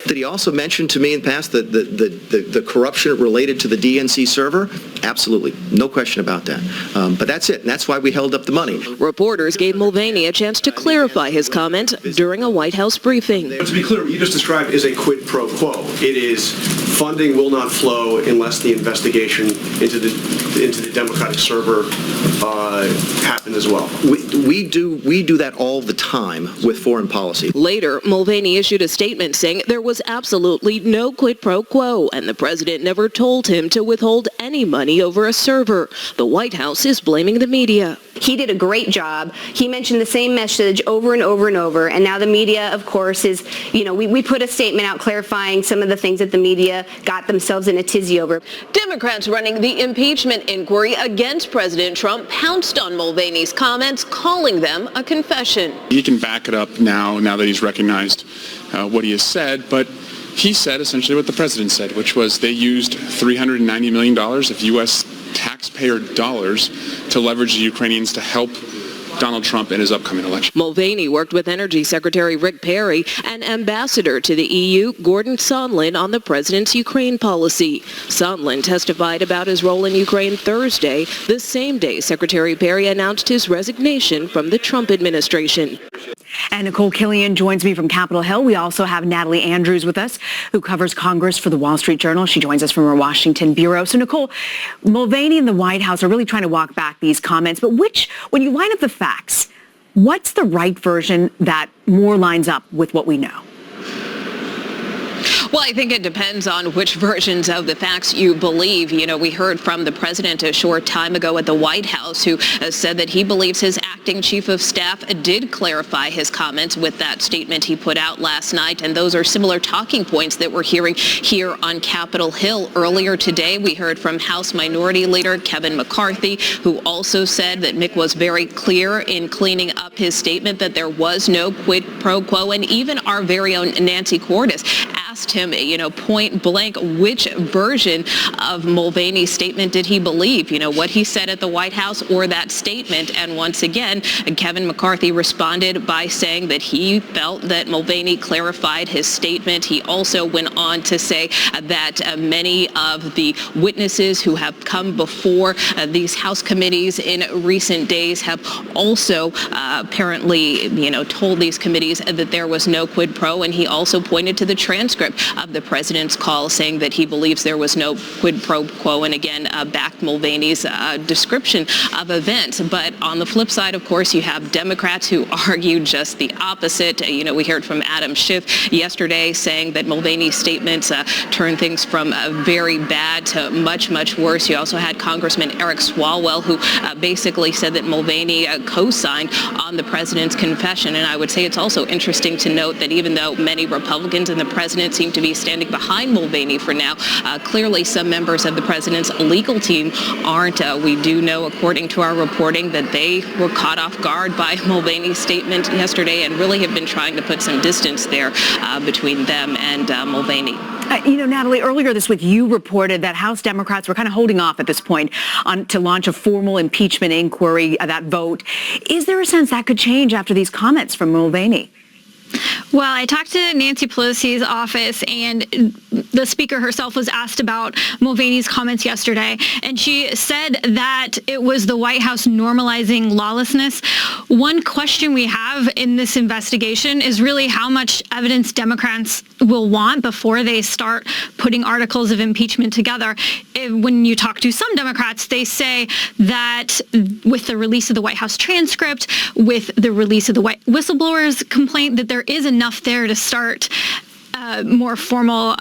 Did he also mention to me in the past the corruption related to the DNC server? Absolutely. No question about that. But that's it. And that's why we held up the money. Reporters gave Mulvaney a chance to clarify his comment during a White House briefing. To be clear, what you just described is a quid pro quo. It is funding will not flow unless the investigation into the Democratic server happened as well. We do that all the time with foreign policy. Later, Mulvaney issued a statement saying there was absolutely no quid pro quo, and the president never told him to withhold any money over a server. The White House is blaming the media. He did a great job. He mentioned the same message over and over and over, and now the media, of course, is, we put a statement out clarifying some of the things that the media got themselves in a tizzy over. Democrats running the impeachment inquiry against President Trump pounced on Mulvaney's comments, calling them a confession. He can back it up now that he's recognized what he has said, but he said essentially what the president said, which was they used $390 million of U.S. taxpayer dollars to leverage the Ukrainians to help Donald Trump in his upcoming election. Mulvaney worked with Energy Secretary Rick Perry and Ambassador to the EU, Gordon Sondland, on the president's Ukraine policy. Sondland testified about his role in Ukraine Thursday, the same day Secretary Perry announced his resignation from the Trump administration. And Nicole Killian joins me from Capitol Hill. We also have Natalie Andrews with us, who covers Congress for the Wall Street Journal. She joins us from our Washington bureau. So, Nicole, Mulvaney and the White House are really trying to walk back these comments. But when you line up the facts, what's the right version that more lines up with what we know? Well, I think it depends on which versions of the facts you believe. We heard from the president a short time ago at the White House, who said that he believes his acting chief of staff did clarify his comments with that statement he put out last night. And those are similar talking points that we're hearing here on Capitol Hill. Earlier today, we heard from House Minority Leader Kevin McCarthy, who also said that Mick was very clear in cleaning up his statement that there was no quid pro quo. And even our very own Nancy Cordes asked him, point blank, which version of Mulvaney's statement did he believe? What he said at the White House or that statement? And once again, Kevin McCarthy responded by saying that he felt that Mulvaney clarified his statement. He also went on to say that many of the witnesses who have come before these House committees in recent days have also apparently, told these committees that there was no quid pro. And he also pointed to the transcript of the president's call, saying that he believes there was no quid pro quo, and again backed Mulvaney's description of events. But on the flip side, of course, you have Democrats who argue just the opposite. We heard from Adam Schiff yesterday saying that Mulvaney's statements turned things from very bad to much, much worse. You also had Congressman Eric Swalwell, who basically said that Mulvaney co-signed on the president's confession. And I would say it's also interesting to note that even though many Republicans and the president seem to be standing behind Mulvaney for now, clearly some members of the president's legal team aren't. We do know, according to our reporting, that they were caught off guard by Mulvaney's statement yesterday and really have been trying to put some distance there between them and Mulvaney. Natalie, earlier this week, you reported that House Democrats were kind of holding off at this point to launch a formal impeachment inquiry, that vote. Is there a sense that could change after these comments from Mulvaney? Well, I talked to Nancy Pelosi's office, and the speaker herself was asked about Mulvaney's comments yesterday, and she said that it was the White House normalizing lawlessness. One question we have in this investigation is really how much evidence Democrats will want before they start putting articles of impeachment together. When you talk to some Democrats, they say that with the release of the White House transcript, with the release of the whistleblower's complaint, that there is enough there to start more formal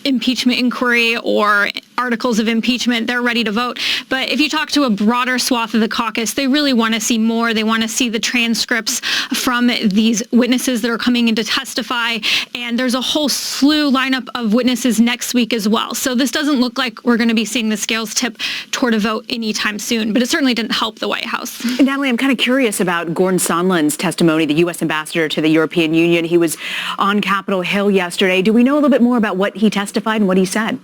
impeachment inquiry or articles of impeachment. They're ready to vote. But if you talk to a broader swath of the caucus, they really want to see more. They want to see the transcripts from these witnesses that are coming in to testify. And there's a whole slew lineup of witnesses next week as well. So this doesn't look like we're going to be seeing the scales tip toward a vote anytime soon. But it certainly didn't help the White House. Natalie, I'm kind of curious about Gordon Sondland's testimony, the U.S. ambassador to the European Union. He was on Capitol Hill yesterday. Do we know a little bit more about what he testified and what he said?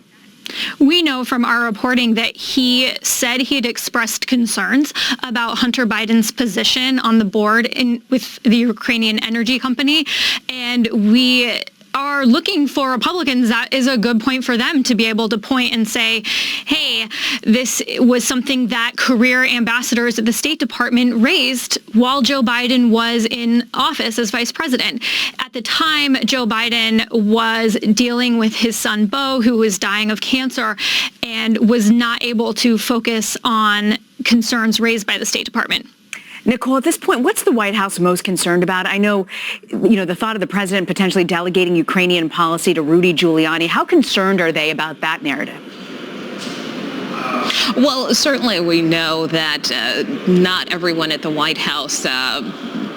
We know from our reporting that he said he had expressed concerns about Hunter Biden's position on the board with the Ukrainian energy company. And we are looking for Republicans, that is a good point for them to be able to point and say, hey, this was something that career ambassadors at the State Department raised while Joe Biden was in office as vice president. At the time, Joe Biden was dealing with his son, Beau, who was dying of cancer and was not able to focus on concerns raised by the State Department. Nicole, at this point, what's the White House most concerned about? I know, the thought of the president potentially delegating Ukrainian policy to Rudy Giuliani. How concerned are they about that narrative? Well, certainly we know that not everyone at the White House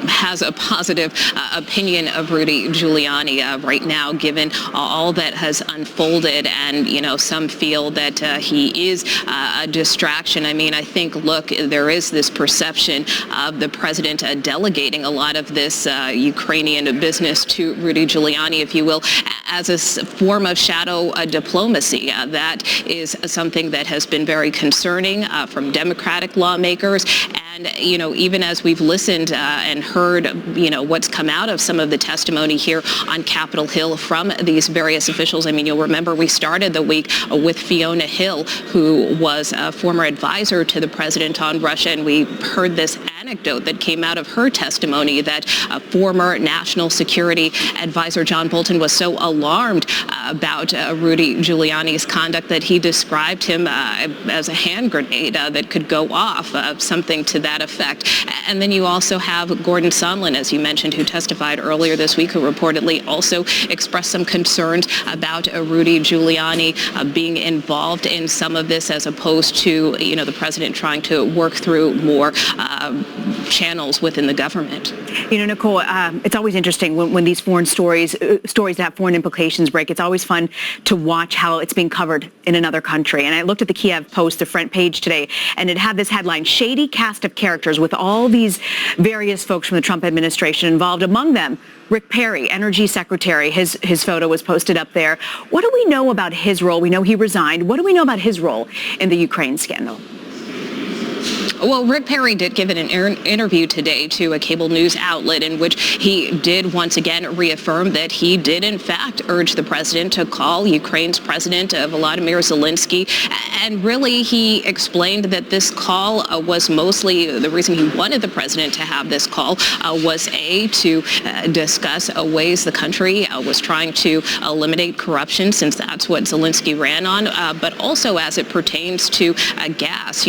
has a positive opinion of Rudy Giuliani right now, given all that has unfolded. And, some feel that he is a distraction. I mean, I think, look, there is this perception of the president delegating a lot of this Ukrainian business to Rudy Giuliani, if you will, as a form of shadow diplomacy. That is something that has been very concerning from Democratic lawmakers. And, even as we've listened and heard, what's come out of some of the testimony here on Capitol Hill from these various officials. I mean, you'll remember we started the week with Fiona Hill, who was a former advisor to the president on Russia, and we heard this anecdote that came out of her testimony that former National Security Advisor John Bolton was so alarmed about Rudy Giuliani's conduct that he described him as a hand grenade that could go off, something to that effect. And then you also have Gordon Sondland, as you mentioned, who testified earlier this week, who reportedly also expressed some concerns about Rudy Giuliani being involved in some of this, as opposed to, the president trying to work through more channels within the government. Nicole, it's always interesting when these foreign stories that have foreign implications break. It's always fun to watch how it's being covered in another country. And I looked at the Kiev Post, the front page today, and it had this headline, "Shady Cast of Characters," with all these various folks from the Trump administration involved, among them Rick Perry, Energy Secretary. His photo was posted up there. What do we know about his role? We know he resigned. What do we know about his role in the Ukraine scandal? Well, Rick Perry did give an interview today to a cable news outlet in which he did once again reaffirm that he did in fact urge the president to call Ukraine's President Volodymyr Zelensky. And really he explained that this call was mostly the reason he wanted the president to have this call was to discuss ways the country was trying to eliminate corruption, since that's what Zelensky ran on, but also as it pertains to gas.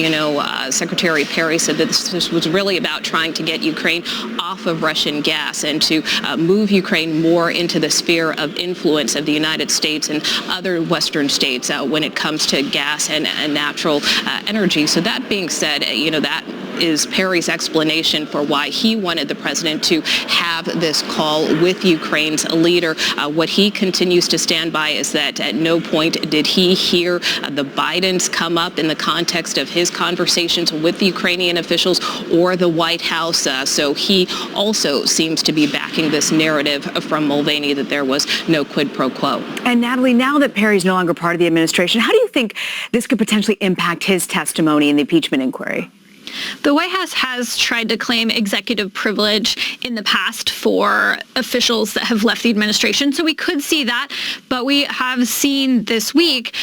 Secretary Perry said that this was really about trying to get Ukraine off of Russian gas and to move Ukraine more into the sphere of influence of the United States and other Western states when it comes to gas and natural energy. So that being said, that is Perry's explanation for why he wanted the president to have this call with Ukraine's leader. What he continues to stand by is that at no point did he hear the Bidens come up in the context of his conversations with the Ukrainian officials or the White House. So he also seems to be backing this narrative from Mulvaney that there was no quid pro quo. And Natalie, now that Perry's no longer part of the administration, how do you think this could potentially impact his testimony in the impeachment inquiry? The White House has tried to claim executive privilege in the past for officials that have left the administration, so we could see that. But we have seen this week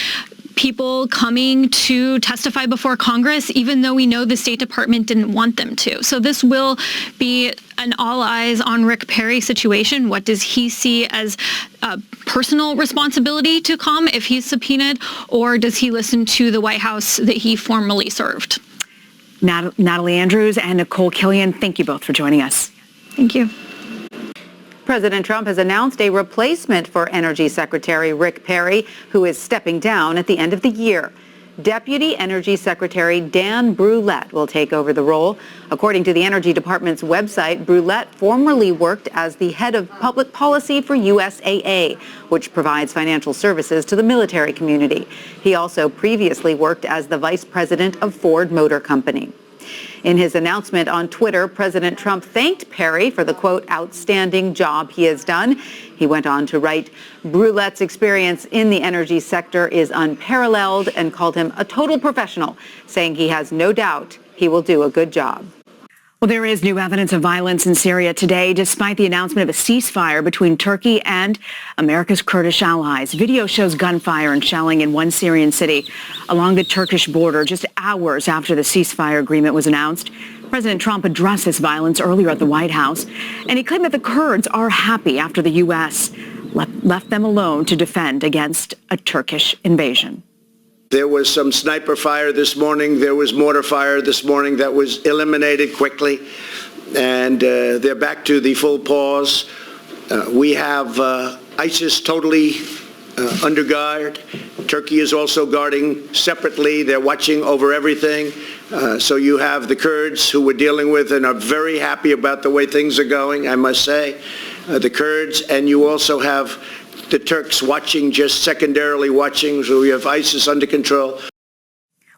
people coming to testify before Congress, even though we know the State Department didn't want them to. So this will be an all eyes on Rick Perry situation. What does he see as a personal responsibility to come if he's subpoenaed, or does he listen to the White House that he formerly served? Natalie Andrews and Nicole Killian, thank you both for joining us. Thank you. President Trump has announced a replacement for Energy Secretary Rick Perry, who is stepping down at the end of the year. Deputy Energy Secretary Dan Brulette will take over the role. According to the Energy Department's website, Brulette formerly worked as the head of public policy for USAA, which provides financial services to the military community. He also previously worked as the vice president of Ford Motor Company. In his announcement on Twitter, President Trump thanked Perry for the, quote, outstanding job he has done. He went on to write, Brulette's experience in the energy sector is unparalleled, and called him a total professional, saying he has no doubt he will do a good job. Well, there is new evidence of violence in Syria today, despite the announcement of a ceasefire between Turkey and America's Kurdish allies. Video shows gunfire and shelling in one Syrian city along the Turkish border just hours after the ceasefire agreement was announced. President Trump addressed this violence earlier at the White House, and he claimed that the Kurds are happy after the U.S. left them alone to defend against a Turkish invasion. There was some sniper fire this morning. There was mortar fire this morning that was eliminated quickly. And they're back to the full pause. We have ISIS totally under guard. Turkey is also guarding separately. They're watching over everything. So you have the Kurds who we're dealing with and are very happy about the way things are going, I must say. The Kurds, and you also have the Turks watching, just secondarily watching, so we have ISIS under control.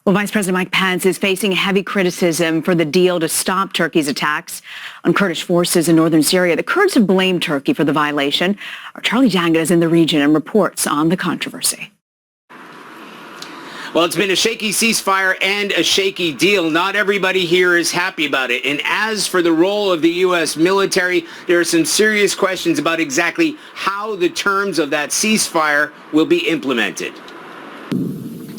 Well, Vice President Mike Pence is facing heavy criticism for the deal to stop Turkey's attacks on Kurdish forces in northern Syria. The Kurds have blamed Turkey for the violation. Our Charlie Daggett is in the region and reports on the controversy. Well, it's been a shaky ceasefire and a shaky deal. Not everybody here is happy about it. And as for the role of the U.S. military, there are some serious questions about exactly how the terms of that ceasefire will be implemented.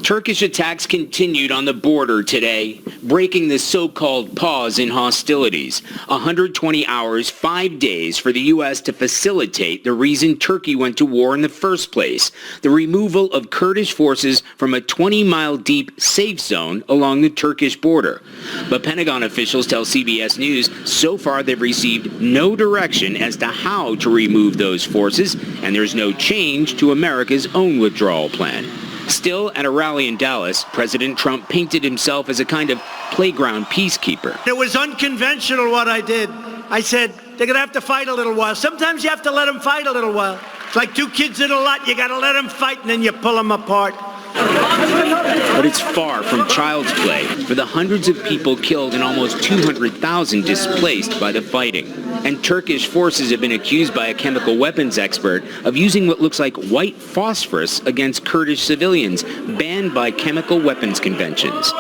Turkish attacks continued on the border today, breaking the so-called pause in hostilities. 120 hours, 5 days for the U.S. to facilitate the reason Turkey went to war in the first place, the removal of Kurdish forces from a 20-mile-deep safe zone along the Turkish border. But Pentagon officials tell CBS News so far they've received no direction as to how to remove those forces, and there's no change to America's own withdrawal plan. Still, at a rally in Dallas, President Trump painted himself as a kind of playground peacekeeper. It was unconventional what I did. I said, they're going to have to fight a little while. Sometimes you have to let them fight a little while. It's like two kids in a lot. You got to let them fight, and then you pull them apart. But it's far from child's play for the hundreds of people killed and almost 200,000 displaced by the fighting. And Turkish forces have been accused by a chemical weapons expert of using what looks like white phosphorus against Kurdish civilians, banned by chemical weapons conventions.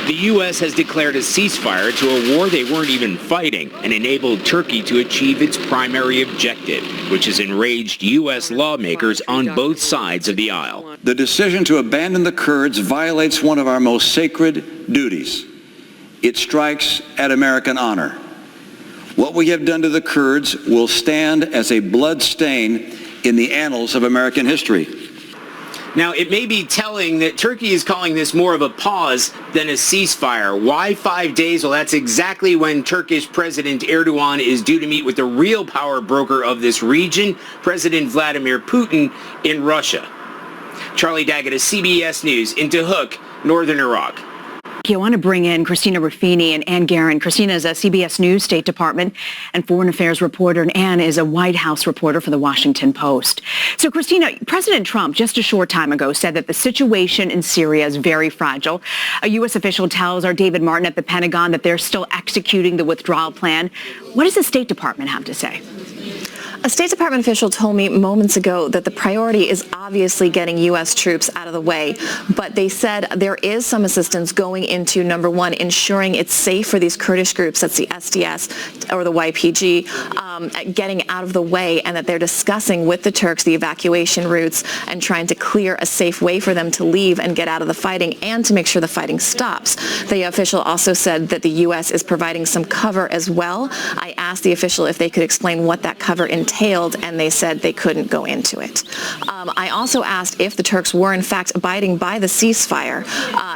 The U.S. has declared a ceasefire to a war they weren't even fighting and enabled Turkey to achieve its primary objective, which has enraged U.S. lawmakers on both sides of the aisle. The decision to abandon the Kurds violates one of our most sacred duties. It strikes at American honor. What we have done to the Kurds will stand as a blood stain in the annals of American history. Now, it may be telling that Turkey is calling this more of a pause than a ceasefire. Why 5 days? Well, that's exactly when Turkish President Erdogan is due to meet with the real power broker of this region, President Vladimir Putin, in Russia. Charlie Daggett of CBS News in Tehuk, northern Iraq. I want to bring in Christina Ruffini and Ann Guerin. Christina is a CBS News State Department and Foreign Affairs reporter, and Ann is a White House reporter for the Washington Post. So, Christina, President Trump just a short time ago said that the situation in Syria is very fragile. A U.S. official tells our David Martin at the Pentagon that they're still executing the withdrawal plan. What does the State Department have to say? A State Department official told me moments ago that the priority is obviously getting U.S. troops out of the way, but they said there is some assistance going into, number one, ensuring it's safe for these Kurdish groups, that's the SDS or the YPG, getting out of the way, and that they're discussing with the Turks the evacuation routes and trying to clear a safe way for them to leave and get out of the fighting and to make sure the fighting stops. The official also said that the U.S. is providing some cover as well. I asked the official if they could explain what that cover entailed, and they said they couldn't go into it. I also asked if the Turks were in fact abiding by the ceasefire,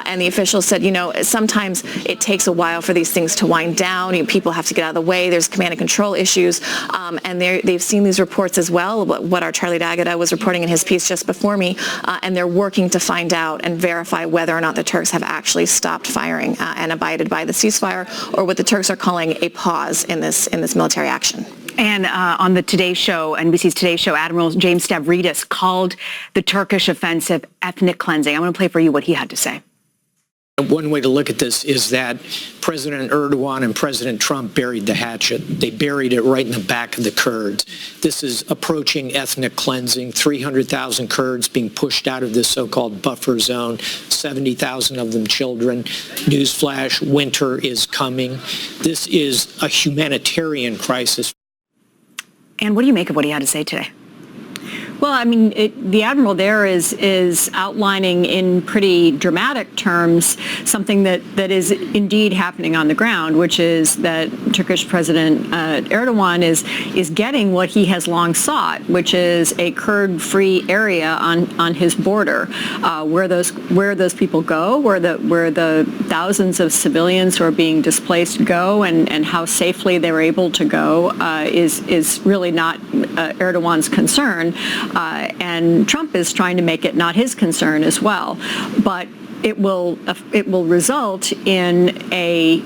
and the official said, you know, sometimes it takes a while for these things to wind down. You know, people have to get out of the way. There's command and control issues, and they've seen these reports as well, what our Charlie Daggett was reporting in his piece just before me, and they're working to find out and verify whether or not the Turks have actually stopped firing and abided by the ceasefire, or what the Turks are calling a pause in this military action. And on the Today Show, NBC's Today Show, Admiral James Stavridis called the Turkish offensive ethnic cleansing. I want to play for you what he had to say. One way to look at this is that President Erdogan and President Trump buried the hatchet. They buried it right in the back of the Kurds. This is approaching ethnic cleansing, 300,000 Kurds being pushed out of this so-called buffer zone, 70,000 of them children. Newsflash, winter is coming. This is a humanitarian crisis. And what do you make of what he had to say today? Well, I mean, the admiral there is outlining in pretty dramatic terms something that is indeed happening on the ground, which is that Turkish President Erdogan is getting what he has long sought, which is a Kurd-free area on his border, where those people go, where the thousands of civilians who are being displaced go, and how safely they're able to go is really not Erdogan's concern. And Trump is trying to make it not his concern as well. But it will result in a,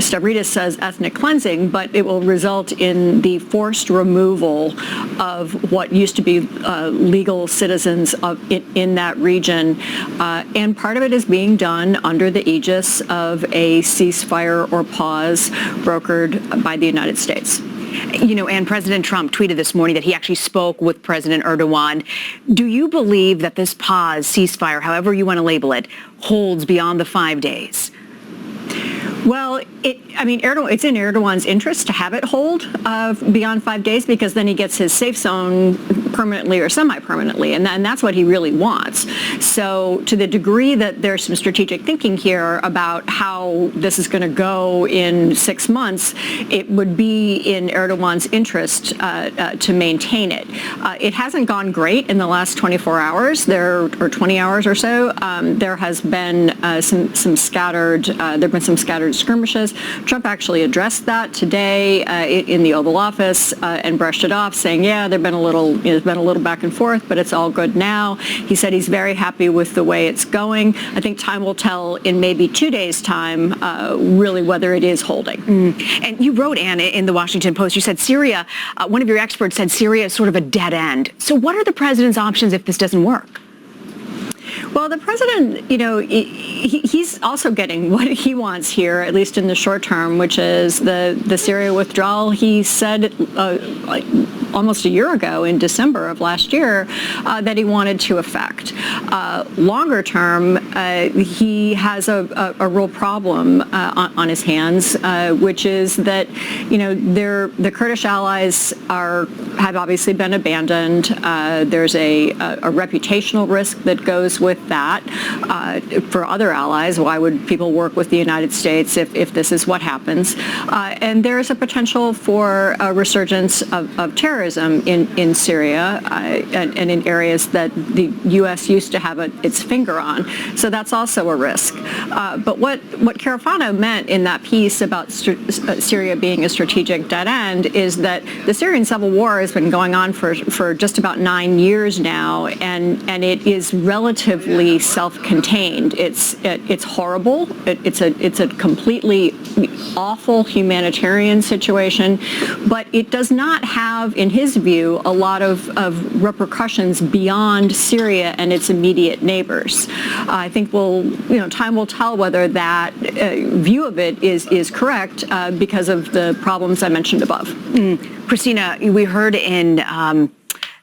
Stavridis says ethnic cleansing, but it will result in the forced removal of what used to be legal citizens in that region. And part of it is being done under the aegis of a ceasefire or pause brokered by the United States. And President Trump tweeted this morning that he actually spoke with President Erdogan. Do you believe that this pause, ceasefire, however you want to label it, holds beyond the 5 days? Well, it's in Erdogan's interest to have it hold beyond 5 days, because then he gets his safe zone permanently or semi-permanently, and that's what he really wants. So to the degree that there's some strategic thinking here about how this is going to go in 6 months, it would be in Erdogan's interest to maintain it. It hasn't gone great in the last 24 hours, or 20 hours or so. There has been some scattered skirmishes. Trump actually addressed that today in the Oval Office and brushed it off, saying, "Yeah, there's been a little back and forth, but it's all good now." He said he's very happy with the way it's going. I think time will tell in maybe 2 days' time, really whether it is holding. And you wrote, Anne, in the Washington Post, you said Syria. One of your experts said Syria is sort of a dead end. So what are the president's options if this doesn't work? Well, the president, he's also getting what he wants here, at least in the short term, which is the Syria withdrawal. He said almost a year ago, in December of last year, that he wanted to effect. Longer term, he has a real problem on his hands, which is that the Kurdish allies have obviously been abandoned. There's a reputational risk that goes with that for other allies. Why would people work with the United States if this is what happens? And there is a potential for a resurgence of terrorism in Syria and in areas that the U.S. used to have its finger on. So that's also a risk. But what Carafano meant in that piece about Syria being a strategic dead end is that the Syrian civil war has been going on for just about 9 years now, and it is relatively self-contained. It's horrible. It's a completely awful humanitarian situation, but it does not have, in his view, a lot of repercussions beyond Syria and its immediate neighbors. I think time will tell whether that view of it is correct because of the problems I mentioned above. Christina, we heard in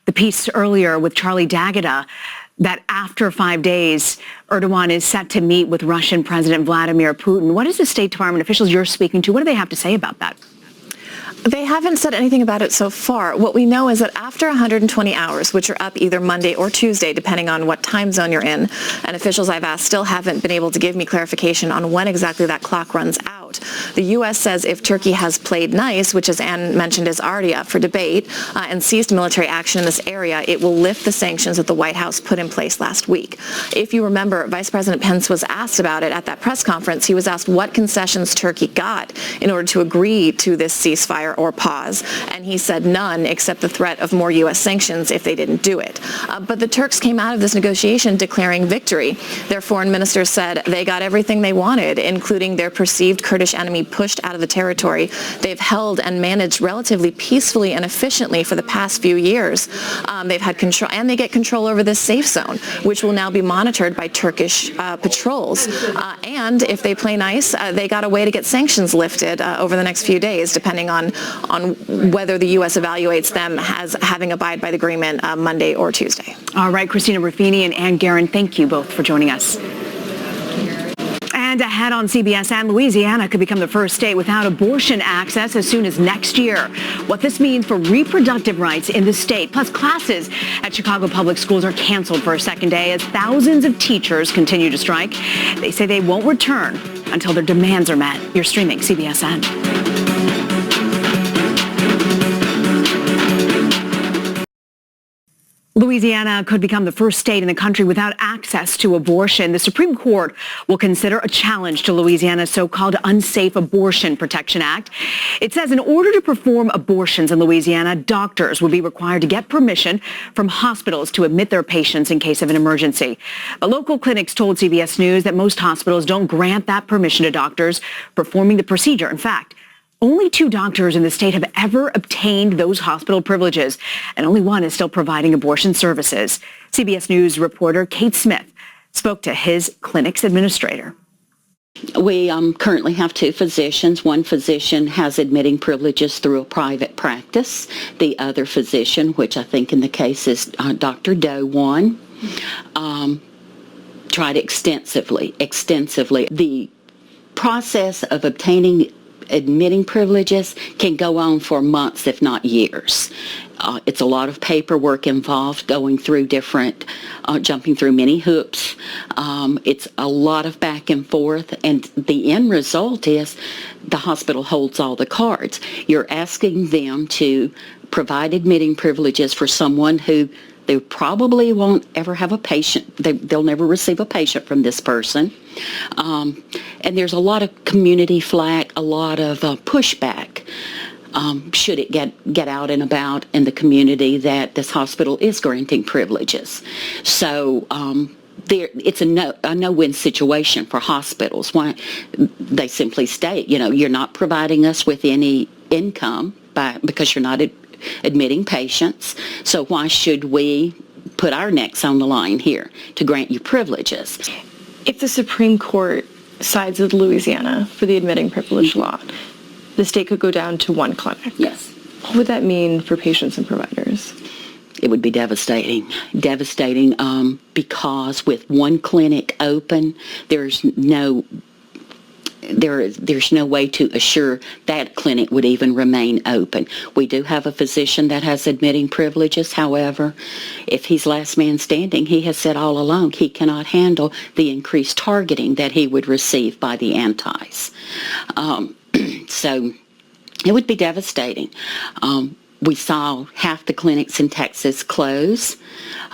the piece earlier with Charlie D'Agata that after 5 days, Erdogan is set to meet with Russian President Vladimir Putin. What is the State Department officials you're speaking to? What do they have to say about that? They haven't said anything about it so far. What we know is that after 120 hours, which are up either Monday or Tuesday, depending on what time zone you're in, and officials I've asked still haven't been able to give me clarification on when exactly that clock runs out. The U.S. says if Turkey has played nice, which as Anne mentioned is already up for debate, and ceased military action in this area, it will lift the sanctions that the White House put in place last week. If you remember, Vice President Pence was asked about it at that press conference. He was asked what concessions Turkey got in order to agree to this ceasefire or pause, and he said none except the threat of more U.S. sanctions if they didn't do it. But the Turks came out of this negotiation declaring victory. Their foreign minister said they got everything they wanted, including their perceived Kurdish Kurdish enemy pushed out of the territory they've held and managed relatively peacefully and efficiently for the past few years. They've had control, and they get control over this safe zone, which will now be monitored by Turkish patrols. And if they play nice, they got a way to get sanctions lifted over the next few days, depending on whether the U.S. evaluates them as having abided by the agreement Monday or Tuesday. All right, Christina Ruffini and Ann Guerin, thank you both for joining us. And ahead on Cbsn, Louisiana could become the first state without abortion access as soon as next year. What this means for reproductive rights in the state. Plus, classes at Chicago public schools are canceled for a second day as thousands of teachers continue to strike. They say they won't return until their demands are met. You're streaming Cbsn. Louisiana could become the first state in the country without access to abortion. The Supreme Court will consider a challenge to Louisiana's so-called Unsafe Abortion Protection Act. It says in order to perform abortions in Louisiana, doctors would be required to get permission from hospitals to admit their patients in case of an emergency. But local clinics told CBS News that most hospitals don't grant that permission to doctors performing the procedure. In fact, only 2 doctors in the state have ever obtained those hospital privileges, and only one is still providing abortion services. CBS News reporter Kate Smith spoke to his clinic's administrator. We currently have 2 physicians. One physician has admitting privileges through a private practice. The other physician, which I think in the case is Dr. Doe 1, tried extensively. The process of obtaining admitting privileges can go on for months, if not years. It's a lot of paperwork involved, going through jumping through many hoops. It's a lot of back and forth, and the end result is the hospital holds all the cards. You're asking them to provide admitting privileges for someone who they probably won't ever have a patient. They'll never receive a patient from this person. And there's a lot of community flack, a lot of pushback. Should it get out and about in the community that this hospital is granting privileges. So it's a no-win situation for hospitals. Why? They simply state, you're not providing us with any income because you're not admitting patients, so why should we put our necks on the line here to grant you privileges? If the Supreme Court sides with Louisiana for the admitting privilege law, the state could go down to 1 clinic. Yes. What would that mean for patients and providers? It would be devastating. Because with 1 clinic open, there's no way to assure that clinic would even remain open. We do have a physician that has admitting privileges. However, if he's last man standing, he has said all along he cannot handle the increased targeting that he would receive by the antis. So it would be devastating. We saw half the clinics in Texas close.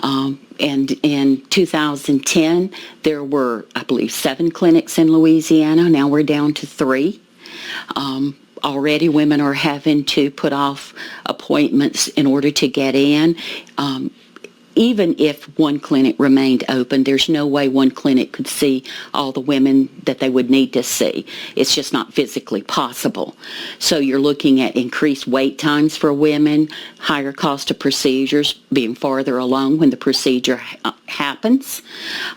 And in 2010, there were, I believe, 7 clinics in Louisiana. Now we're down to 3. Already women are having to put off appointments in order to get in. Even if 1 clinic remained open, there's no way 1 clinic could see all the women that they would need to see. It's just not physically possible. So you're looking at increased wait times for women, higher cost of procedures, being farther along when the procedure happens.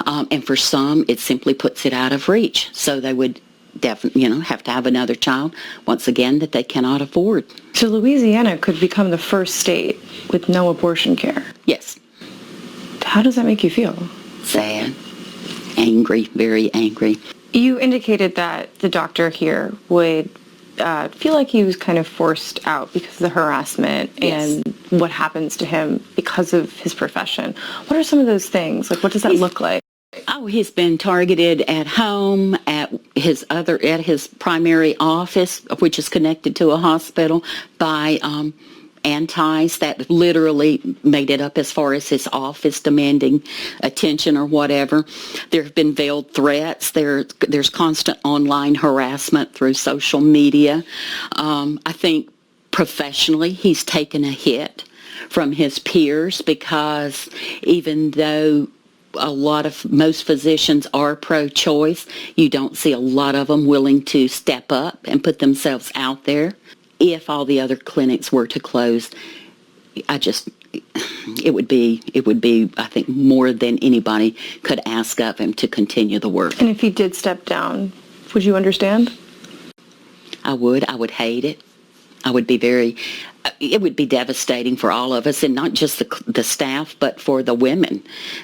And for some, it simply puts it out of reach. So they would definitely, have to have another child, once again, that they cannot afford. So Louisiana could become the first state with no abortion care? Yes. How does that make you feel? Sad. Angry, very angry. You indicated that the doctor here would feel like he was kind of forced out because of the harassment and what happens to him because of his profession. What are some of those things? Like, what does that look like? Oh, he's been targeted at home, at his primary office, which is connected to a hospital, by antis that literally made it up as far as his office demanding attention or whatever. There have been veiled threats. There's constant online harassment through social media. I think professionally he's taken a hit from his peers because even though most physicians are pro-choice. You don't see a lot of them willing to step up and put themselves out there. If all the other clinics were to close, it would be, I think, more than anybody could ask of him to continue the work. And if he did step down, would you understand? I would hate it. It would be devastating for all of us, and not just the staff, but for the women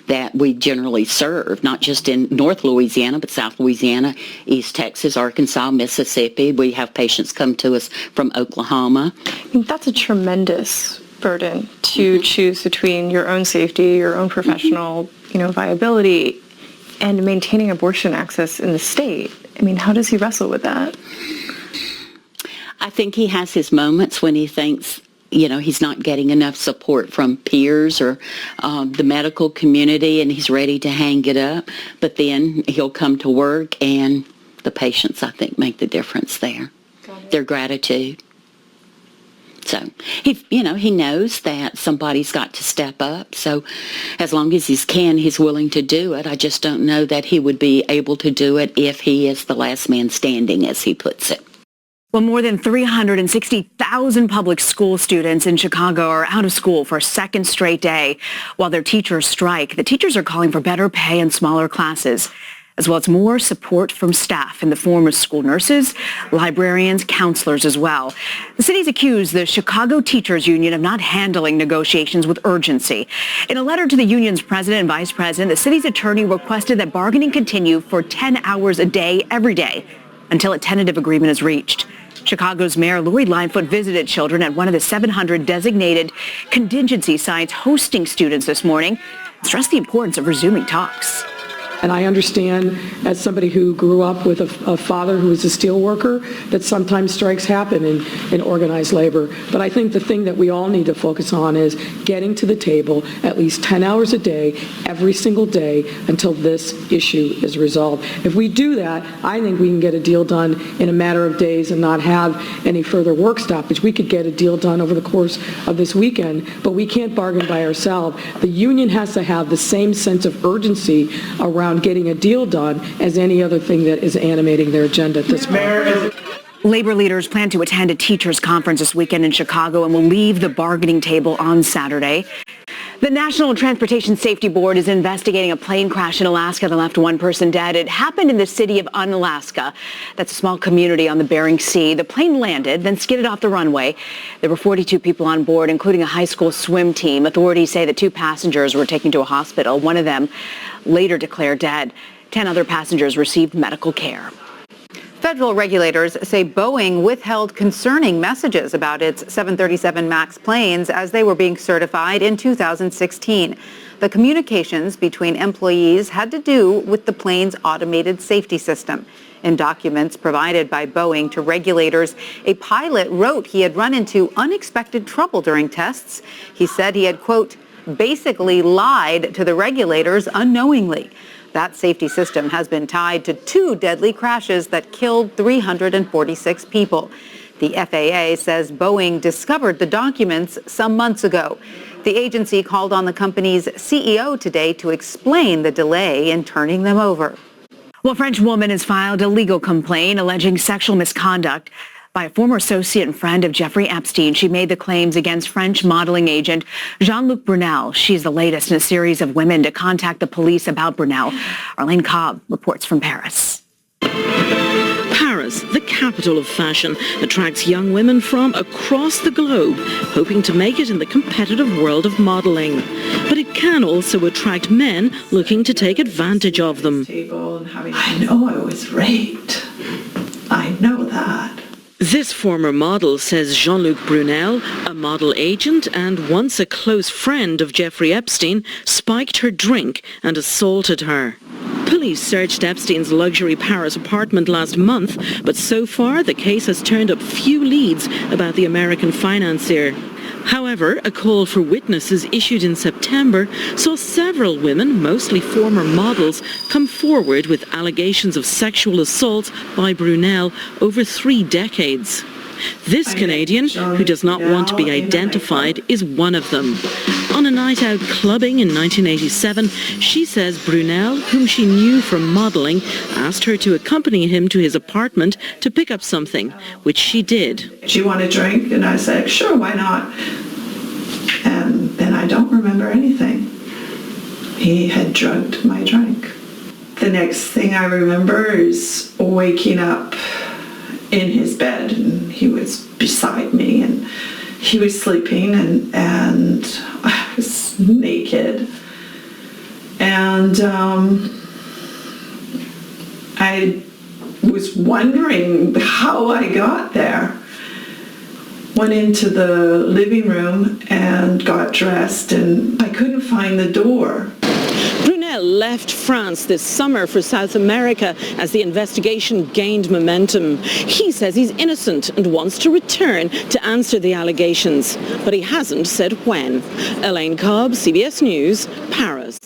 that we generally serve, not just in North Louisiana, but South Louisiana, East Texas, Arkansas, Mississippi. We have patients come to us from Oklahoma. I mean, that's a tremendous burden to choose between your own safety, your own professional, viability, and maintaining abortion access in the state. I mean, how does he wrestle with that? I think he has his moments when he thinks, he's not getting enough support from peers or the medical community, and he's ready to hang it up. But then he'll come to work, and the patients, I think, make the difference there. Their gratitude. So, he knows that somebody's got to step up. So as long as he's willing to do it. I just don't know that he would be able to do it if he is the last man standing, as he puts it. Well, more than 360,000 public school students in Chicago are out of school for a second straight day while their teachers strike. The teachers are calling for better pay and smaller classes, as well as more support from staff in the form of school nurses, librarians, counselors as well. The city's accused the Chicago Teachers Union of not handling negotiations with urgency. In a letter to the union's president and vice president, the city's attorney requested that bargaining continue for 10 hours a day every day until a tentative agreement is reached. Chicago's Mayor Lori Lightfoot visited children at one of the 700 designated contingency sites hosting students this morning, and stressed the importance of resuming talks. And I understand, as somebody who grew up with a father who was a steel worker, that sometimes strikes happen in organized labor. But I think the thing that we all need to focus on is getting to the table at least 10 hours a day, every single day, until this issue is resolved. If we do that, I think we can get a deal done in a matter of days and not have any further work stoppage. We could get a deal done over the course of this weekend, but we can't bargain by ourselves. The union has to have the same sense of urgency around getting a deal done as any other thing that is animating their agenda at this point. Labor leaders plan to attend a teachers' conference this weekend in Chicago and will leave the bargaining table on Saturday. The National Transportation Safety Board is investigating a plane crash in Alaska that left one person dead. It happened in the city of Unalaska. That's a small community on the Bering Sea. The plane landed, then skidded off the runway. There were 42 people on board, including a high school swim team. Authorities say that 2 passengers were taken to a hospital. One of them later declared dead. 10 other passengers received medical care. Federal regulators say Boeing withheld concerning messages about its 737 MAX planes as they were being certified in 2016. The communications between employees had to do with the plane's automated safety system. In documents provided by Boeing to regulators, a pilot wrote he had run into unexpected trouble during tests. He said he had, quote, basically lied to the regulators unknowingly. That safety system has been tied to 2 deadly crashes that killed 346 people. The FAA says Boeing discovered the documents some months ago. The agency called on the company's CEO today to explain the delay in turning them over. Well, a French woman has filed a legal complaint alleging sexual misconduct by a former associate and friend of Jeffrey Epstein. She made the claims against French modeling agent Jean-Luc Brunel. She's the latest in a series of women to contact the police about Brunel. Arlene Cobb reports from Paris. Paris, the capital of fashion, attracts young women from across the globe, hoping to make it in the competitive world of modeling. But it can also attract men looking to take advantage of them. I know I was raped. I know that. This former model says Jean-Luc Brunel, a model agent and once a close friend of Jeffrey Epstein, spiked her drink and assaulted her. Police searched Epstein's luxury Paris apartment last month, but so far the case has turned up few leads about the American financier. However, a call for witnesses issued in September saw several women, mostly former models, come forward with allegations of sexual assault by Brunel over 3 decades. This Canadian, who does not want to be identified, is one of them. On a night out clubbing in 1987, she says Brunel, whom she knew from modelling, asked her to accompany him to his apartment to pick up something, which she did. Do you want a drink? And I said, sure, why not? And then I don't remember anything. He had drugged my drink. The next thing I remember is waking up in his bed, and he was beside me, and he was sleeping, and I was naked. And I was wondering how I got there. Went into the living room and got dressed, and I couldn't find the door. Brunel left France this summer for South America as the investigation gained momentum. He says he's innocent and wants to return to answer the allegations, but he hasn't said when. Elaine Cobb, CBS News, Paris.